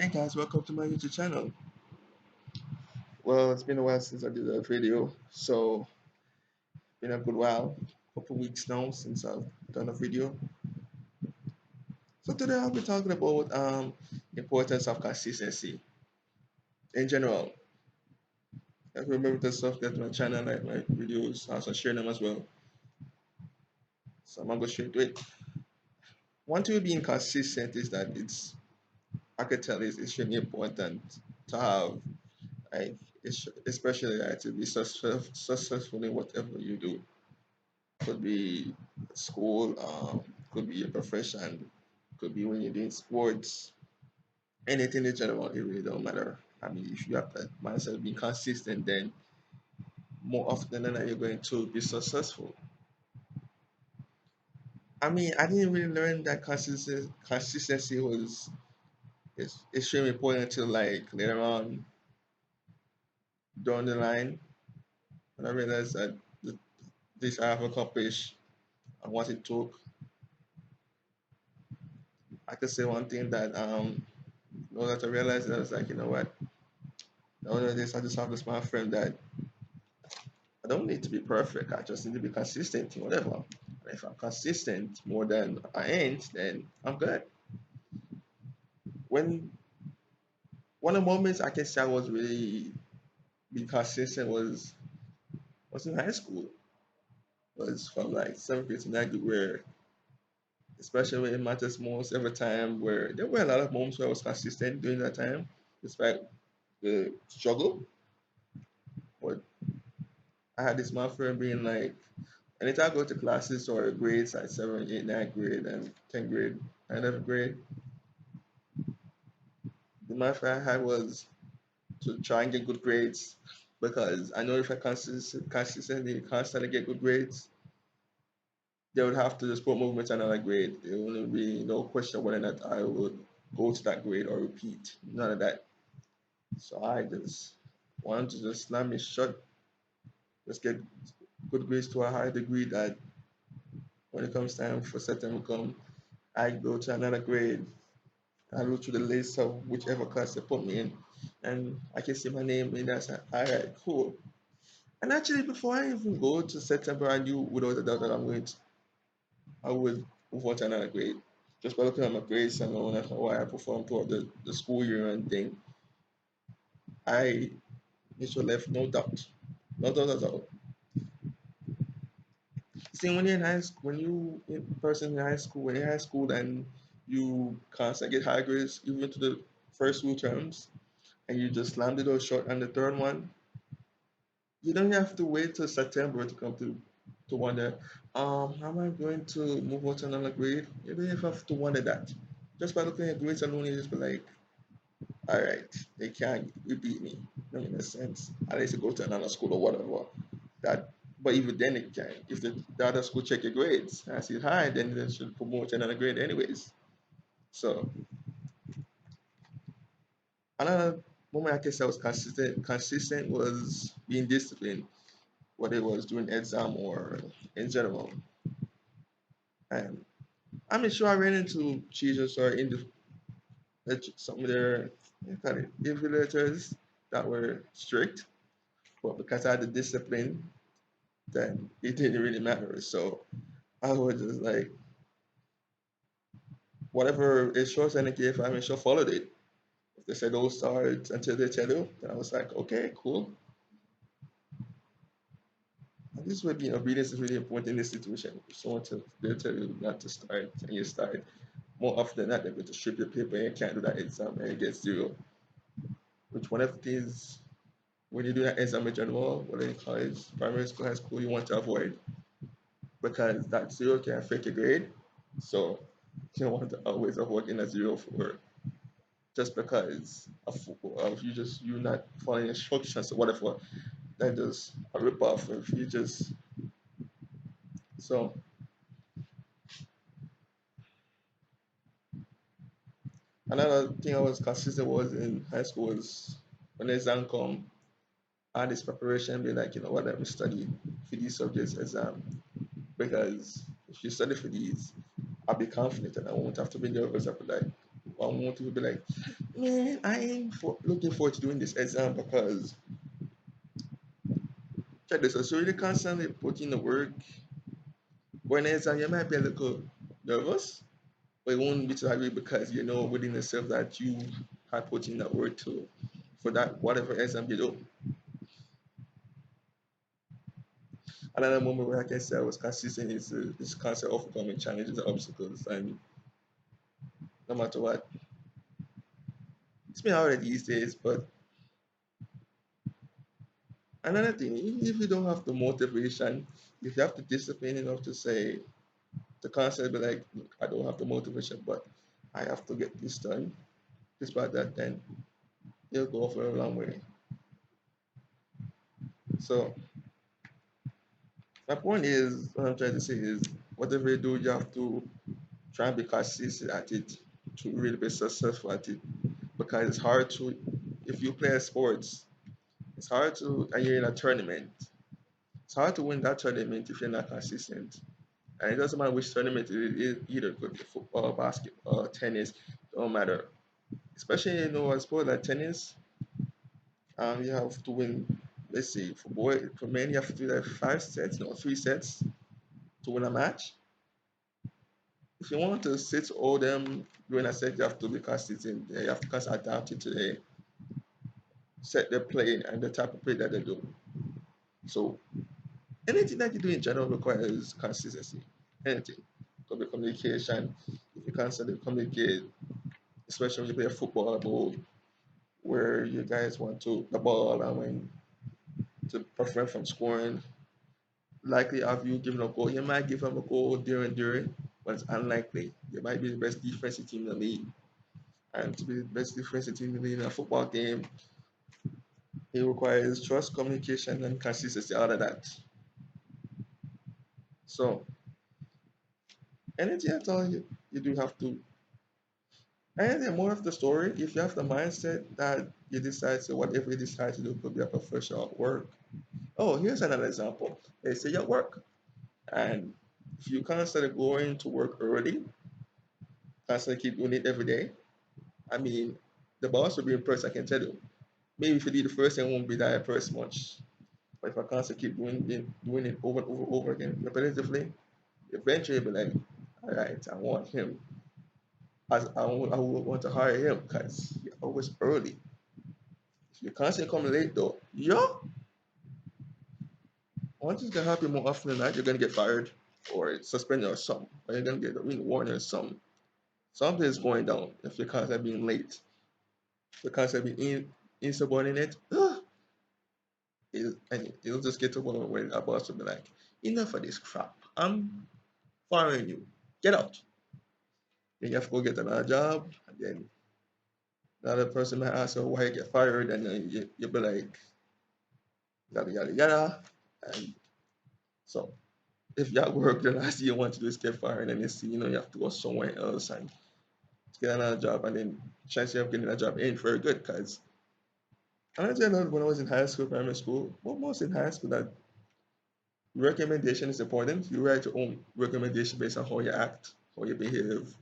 Hey guys, welcome to my YouTube channel. Well, it's been a while since I did a video, so been a good while, couple weeks now since I've done a video. So today I'll be talking about importance of consistency in general. If you remember to subscribe to my channel, like my videos, I also share them as well. So I'm gonna go straight to it. One thing with being consistent is that I could tell it's extremely important to have, like, especially like, to be successful in whatever you do. Could be school, could be your profession, could be when you're doing sports, anything in general, it really don't matter. I mean, if you have that mindset of being consistent, then more often than not, you're going to be successful. I mean, I didn't really learn that consistency was is extremely important until like later on down the line when I realized that this I have accomplished and what it took. I could say one thing that that I realized that I was like, you know what, nowadays I just have this my friend that I don't need to be perfect. I just need to be consistent in whatever. And if I'm consistent more than I ain't, then I'm good. When one of the moments I can say I was really being consistent was in high school. Was from like seventh grade to ninth grade where especially when it matters most every time where there were a lot of moments where I was consistent during that time, despite the struggle. But I had this my friend being like anytime I go to classes or grades like 7th, 8th, 9th grade and 10th grade and 11th grade, the math I had was to try and get good grades because I know if I consistently constantly get good grades, they would have to just put movement on another grade. There wouldn't be no question whether or not I would go to that grade or repeat. None of that. So I just wanted to just slam it shut, just get good grades to a high degree that when it comes time for September come, I go to another grade. I go through the list of whichever class they put me in, and I can see my name in that. All right, cool. And actually, before I even go to September, I knew without a doubt that I would move on to another grade. Just by looking at my grades and knowing how I performed throughout the school year and thing, I initially left no doubt. No doubt at all. See, when you're in high school, when you in person in high school, when you're in high school and you constantly get high grades, even to the first two terms, and you just slammed it all short on the third one, you don't have to wait till September to come to wonder, how am I going to move on to another grade? You don't even have to wonder that. Just by looking at grades alone, you just be like, all right, they can't beat me. No, in a sense, I need to go to another school or whatever. That, but even then, it can. If the other school check your grades and see it high, then they should promote to another grade anyways. So another moment I guess I was consistent was being disciplined, whether it was doing exam or in general. And I'm sure I ran into teachers or in some of their kind of evaluators that were strict, but because I had the discipline, then it didn't really matter. So I was just like, whatever instruction they gave, I sure followed it. If they said don't start until they tell you, then I was like, okay, cool. And this way being obedience is really important in this situation. If someone they tell you not to start and you start, more often than not, they're going to strip your paper and you can't do that exam and you get zero. Which one of the things when you do that exam in general, whether in college, primary school, high school, you want to avoid because that zero can affect your grade. So you want to always avoid getting a zero for just because of you not following instructions or whatever. That just a rip off if you just so another thing I was consistent was in high school was when the exam come, I had this preparation be like, you know what, let me study for these subjects exam because if you study for these, I'll be confident and I won't have to be nervous after that. One motive will be like, man, I ain't looking forward to doing this exam because check this out. So you constantly put in the work. When the exam, you might be a little nervous, but it won't be to that way because you know within yourself that you have put in that work to for that whatever exam you do. Another moment where I can say I was consistent is this concept of overcoming challenges and obstacles, and no matter what, it's been harder these days. But another thing, even if you don't have the motivation, if you have the discipline enough to say the concept, be like, "Look, I don't have the motivation, but I have to get this done, despite that, then you'll go for a long way." So my point is, what I'm trying to say is, whatever you do, you have to try and be consistent at it to really be successful at it. Because it's hard to, if you play sports, it's hard to, and you're in a tournament, it's hard to win that tournament if you're not consistent. And it doesn't matter which tournament it is, either could be football, basketball, tennis, don't matter. Especially a sport like tennis, you have to win. Let's see, for men, you have to do like 5 sets, no, 3 sets to win a match. If you want to sit all them during a set, you have to be consistent. You have to constantly adapt it to the set they're playing and the type of play that they do. So anything that you do in general requires consistency. Anything. Could be communication. If you constantly communicate, especially when you play a football ball where you guys want to the ball and when to prevent from scoring, likely have you given a goal. You might give them a goal during, but it's unlikely. You might be the best defensive team in the league. And to be the best defensive team in the league in a football game, it requires trust, communication, and consistency out of that. So anything at all you do have to. And the more of the story, if you have the mindset that you decide to whatever you decide to do could be a professional at work. Oh, here's another example. They say you work, and if you constantly going to work early, constantly keep doing it every day, I mean, the boss will be impressed. I can tell you. Maybe if you do the first thing, it won't be that impressed much. But if I constantly keep doing it over and over again repetitively, eventually you'll be like, all right, I want him. I would want to hire him because he's always early. If you constantly come late though, yo, once it's gonna happen more often than not, you're gonna get fired or suspended or something. Or you're gonna get a warning or something. Something is going down if you're constantly being late. If you're constantly being insubordinate, and it'll just get to a point where a boss will be like, enough of this crap. I'm firing you. Get out. Then you have to go get another job, and then another person might ask you why you get fired, and then you'll be like, yada yada yada. And so if you at work, the last thing you want to do is get fired, and you see, you have to go somewhere else and get another job, and then chances of getting a job ain't very good because I know when I was in high school, primary school, well, most in high school that recommendation is important. You write your own recommendation based on how you act, how you behave,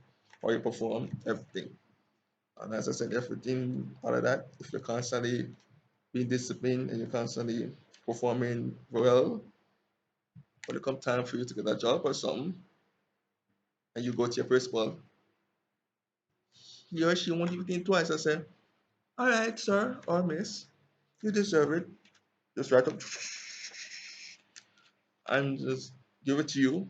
how you perform, everything. And as I said, everything out of that, if you're constantly being disciplined and you're constantly performing well, when it comes time for you to get a job or something, and you go to your principal, he or she won't even think twice. I say, all right, sir or miss, you deserve it. Just write up and just give it to you.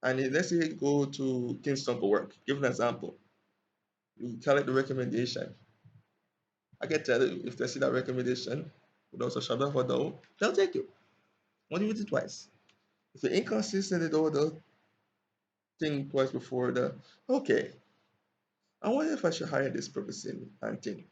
And let's say you go to Kingston for work. Give an example. You collect the recommendation. I can tell you if they see that recommendation without a shadow of a doubt, they'll take you. Won't even think twice. If you're inconsistent, they'll think twice before the okay. I wonder if I should hire this person and think.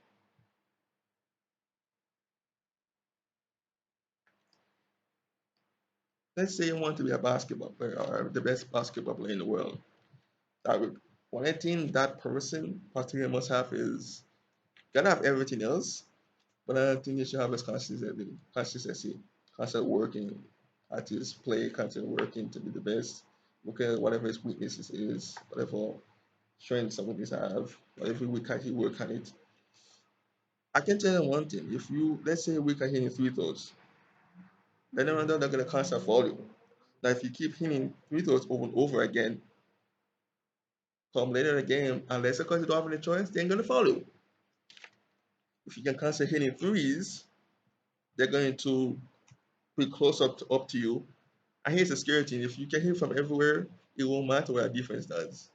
Let's say you want to be a basketball player or the best basketball player in the world. That would one thing that person particularly must have is gotta have everything else, but I think you should have is consistency, constant working at his play, constant working to be the best. Look at whatever his weaknesses is, whatever strengths some of these have, or every week I can work on it. I can tell you one thing. If you, let's say a week I hitting three throws, then they're not going to constantly follow you. Now, if you keep hitting free throws over and over again, come later in the game, unless of course you don't have any choice, they ain't going to follow you. If you can constantly hitting threes, they're going to be close up to you. And here's the scary thing: if you can hit from everywhere, it won't matter what our defense does.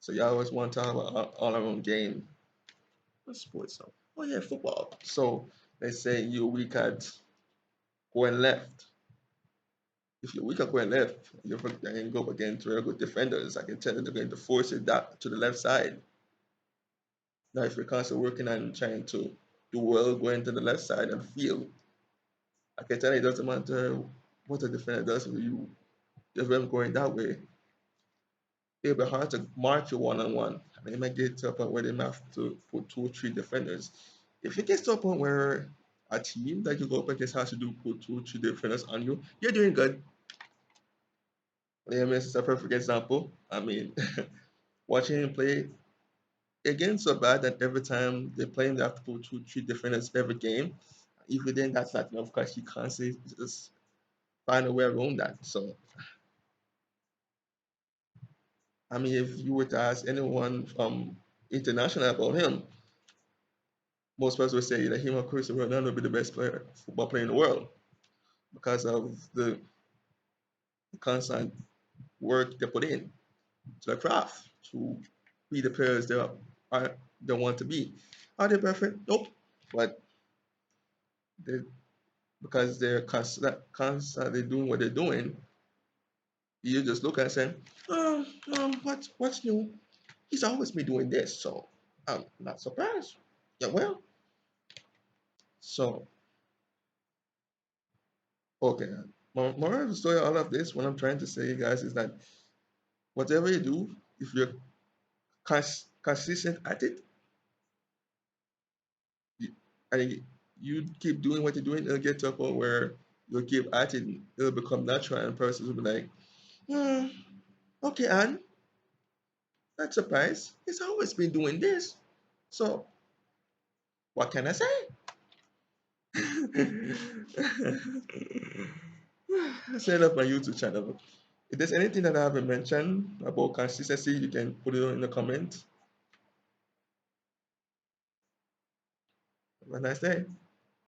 So you always want to have an all-around game. What sports? Now? Oh yeah, football. So let's say you're weak at going left. If you're weak at going left, you're going to go up against very good defenders. I can tell you they're going to force it that to the left side. Now, if you're constantly working on trying to do well going to the left side and field, I can tell you it doesn't matter what the defender does for you. If them going that way, it'll be hard to mark you one on one. I mean, it might get to a point where they might have to put two or three defenders. If it gets to a point where a team that you go up against has to do put two or three defenders on you, you're doing good. Liam is a perfect example. I mean, watching him play against so bad that every time they play him, they have to put two, three defenders every game. Even then, that's not enough because he can't say just find a way around that. So, I mean, if you were to ask anyone international about him, most people would say that him or Cristiano Ronaldo would be the best football player in the world because of the constant work they put in to the craft to be the players are they want to be. Are they perfect? Nope. But they, because they're constantly doing what they're doing, you just look at and say, oh, what's new? He's always been doing this, so I'm not surprised. Yeah, well, so okay. Moral of the story, all of this, what I'm trying to say, guys, is that whatever you do, if you're consistent at it, you, and you keep doing what you're doing, it'll get to a point where you'll keep at it, it'll become natural, and persons will be like, hmm, okay, Anne, not surprised. He's always been doing this. So what can I say? Set up my YouTube channel. If there's anything that I haven't mentioned about consistency, you can put it in the comments. Have a nice day.